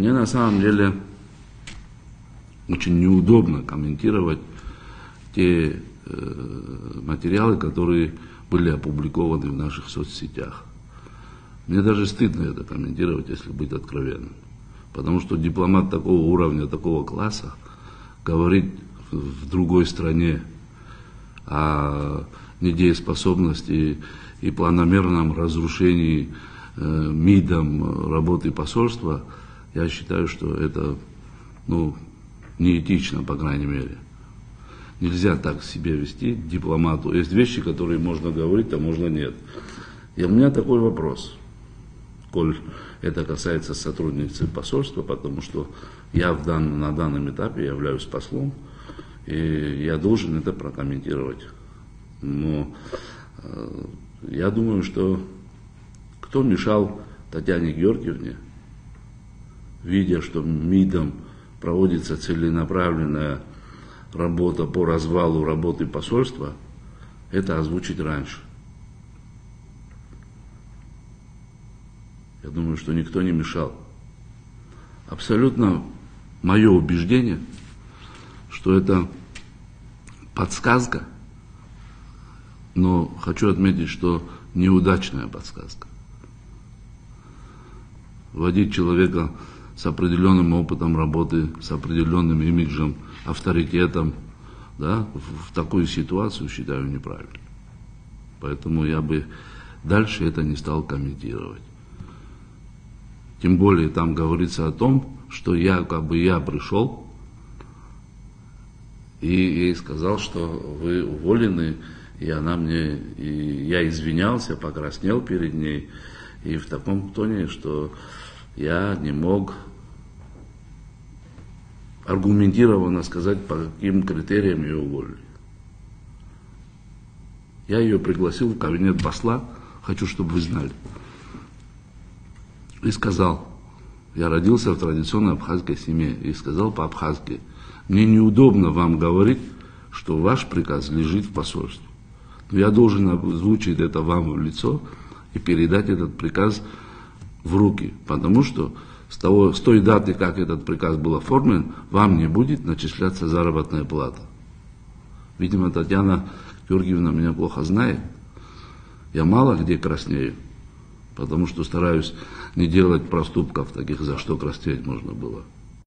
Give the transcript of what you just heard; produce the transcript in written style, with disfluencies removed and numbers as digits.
Мне на самом деле очень неудобно комментировать те материалы, которые были опубликованы в наших соцсетях. Мне даже стыдно это комментировать, если быть откровенным. Потому что дипломат такого уровня, такого класса говорит в другой стране о недееспособности и планомерном разрушении МИДом работы посольства, я считаю, что это неэтично, по крайней мере. Нельзя так себя вести дипломату. Есть вещи, которые можно говорить, а можно нет. И у меня такой вопрос, коль это касается сотрудницы посольства, потому что я на данном этапе являюсь послом, и я должен это прокомментировать. Но я думаю, что кто мешал Татьяне Георгиевне, видя, что МИДом проводится целенаправленная работа по развалу работы посольства, это озвучить раньше. Я думаю, что никто не мешал. Абсолютно мое убеждение, что это подсказка, но хочу отметить, что неудачная подсказка. Вводить человека с определенным опытом работы, с определенным имиджем, авторитетом, да, в такую ситуацию считаю неправильно. Поэтому я бы дальше это не стал комментировать. Тем более там говорится о том, что я пришел и ей сказал, что вы уволены, и я извинялся, покраснел перед ней, и в таком тоне, что я не мог аргументированно сказать, по каким критериям ее уволили. Я ее пригласил в кабинет посла, хочу, чтобы вы знали, и сказал, я родился в традиционной абхазской семье, и сказал по-абхазски, мне неудобно вам говорить, что ваш приказ лежит в посольстве. Но я должен озвучить это вам в лицо и передать этот приказ в руки, потому что с той даты, как этот приказ был оформлен, вам не будет начисляться заработная плата. Видимо, Татьяна Георгиевна меня плохо знает. Я мало где краснею, потому что стараюсь не делать проступков таких, за что краснеть можно было.